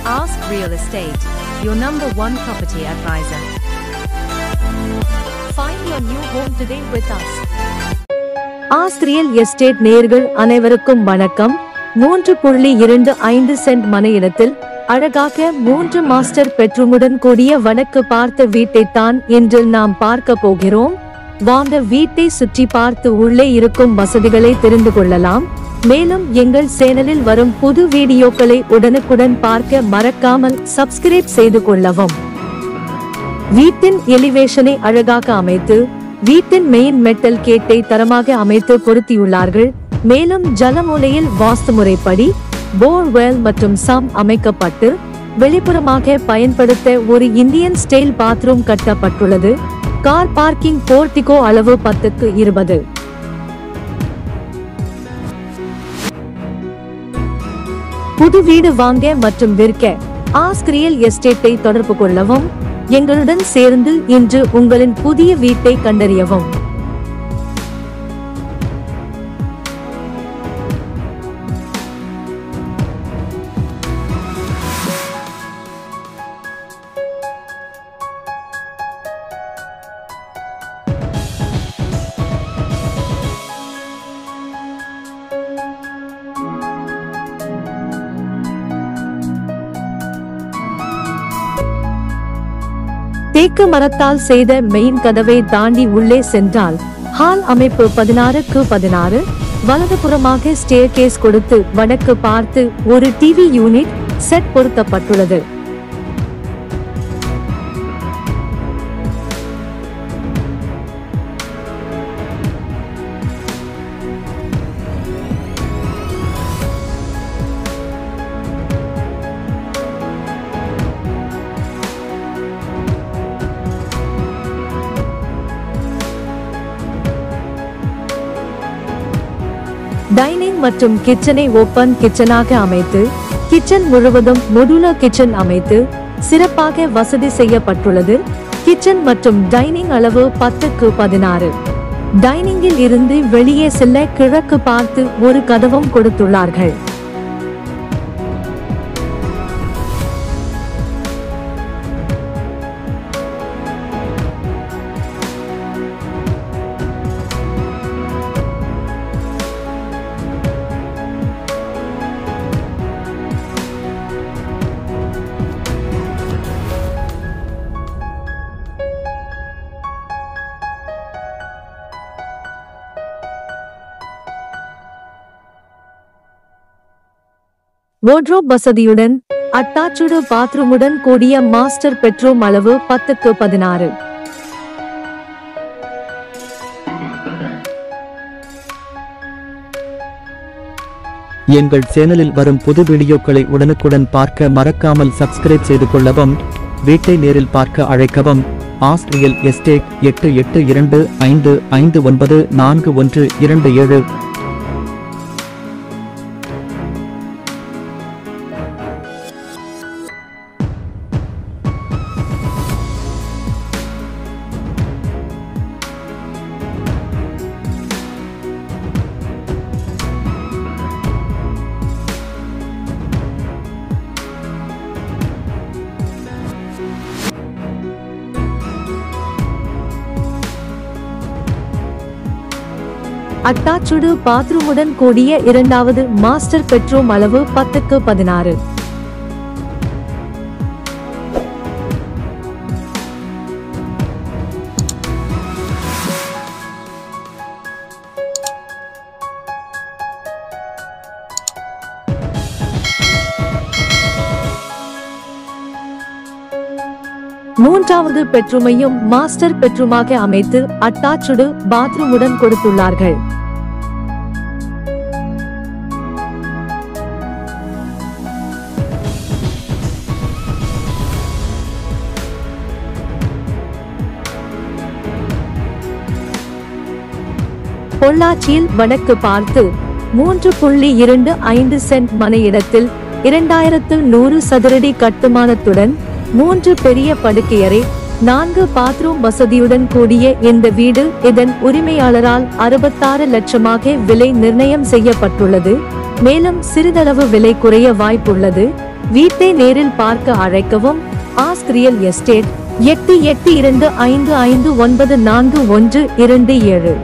Ask Real Estate, your number one property advisor. Find your new home today with us. Ask Real Estate நேயர்கள் அனைவருக்கும் வணக்கம். 3.25 send மனை இடத்தில் அழகாக 3 master பெட்ரூமுடன் கூடிய வடக்கு பார்த்த வீட்டைத்தான் இன்று நாம் பார்க்க போகிறோம். வாங்க வீட்டை சுற்றி பார்த்து உள்ளே இருக்கும் வசதிகளை தெரிந்து கொள்ளலாம். மேலும் எங்கள் சேனலில் வரும் புது வீடியோக்களை உடனுக்குடன் பார்க்க மறக்காமல் சப்ஸ்கிரைப் செய்து கொள்ளவும். வீட்டின் எலிவேஷனை அழகாக அமைத்து வீட்டின் மெயின் மெட்டல் கேட்டை தரமாக அமைத்து பொருத்தியுள்ளார்கள். மேலும் ஜலமூலையில் வாஸ்து முறைப்படி போர்வெல் மற்றும் சம் அமைக்கப்பட்டு வெளிப்புறமாக பயன்படுத்த ஒரு இந்தியன் ஸ்டைல் பாத்ரூம் கட்டப்பட்டுள்ளது. கார் பார்க்கிங் போர்டிகோ அளவு 10x20. புது வீடு வாங்க மற்றும் விற்க ஆஸ்க் ரியல் எஸ்டேட்டை தொடர்பு கொள்ளவும். எங்களுடன் சேர்ந்து இன்று உங்களின் புதிய வீட்டை கண்டறியவும். தேக்கு மரத்தால் செய்த மெயின் கதவை தாண்டி உள்ளே சென்றால் ஹால் அமைப்பு 16x16. வலதுபுறமாக ஸ்டேர்கேஸ் கொடுத்து வடக்கு பார்த்து ஒரு டிவி யூனிட் செட் பொருத்தப்பட்டுள்ளது. டைனிங் மற்றும் கிச்சனை ஓபன் கிச்சனாக அமைத்து கிச்சன் முழுவதும் மொடுலர் கிச்சன் அமைத்து சிறப்பாக வசதி செய்யப்பட்டுள்ளது. கிச்சன் மற்றும் டைனிங் அளவு 10x16. டைனிங்கில் இருந்து வெளியே செல்ல கிழக்கு பார்த்து ஒரு கதவும் கொடுத்துள்ளார்கள். வார்ட்ரோப் வசதியுடன் அட்டாச்சுடு பாத்ரூமுடன் கூடிய மாஸ்டர் பெட்ரூம் அளவு 10x16. எங்கள் சேனலில் வரும் புது வீடியோக்களை உடனுக்குடன் பார்க்க மறக்காமல் சப்ஸ்கிரைப் செய்து கொள்ளவும். வீட்டை நேரில் பார்க்க அழைக்கவும். Ask real estate 8825594127. அட்டாச்சுடு பாத்ரூமுடன் கூடிய இரண்டாவது மாஸ்டர் பெட்ரூம் அளவு 10x16. மூன்றாவது பெட்ரூமையும் மாஸ்டர் பெட்ரூமாக அமைத்து அட்டாச்சுடு பாத்ரூமுடன் கொடுத்துள்ளார்கள். பொள்ளாச்சியில் வடக்கு பார்த்து 3.25 சென்ட் மனை இடத்தில் 2100 சதுரடி கட்டுமானத்துடன் 3 பெரிய படுக்கையறை 4 பாத்ரூம் வசதியுடன் கூடிய இந்த வீடு இதன் உரிமையாளரால் 66 லட்சமாக விலை நிர்ணயம் செய்யப்பட்டுள்ளது. மேலும் சிறிதளவு விலை குறைய வாய்ப்புள்ளது. வீட்டை நேரில் பார்க்க அழைக்கவும். Ask real estate 8825594127.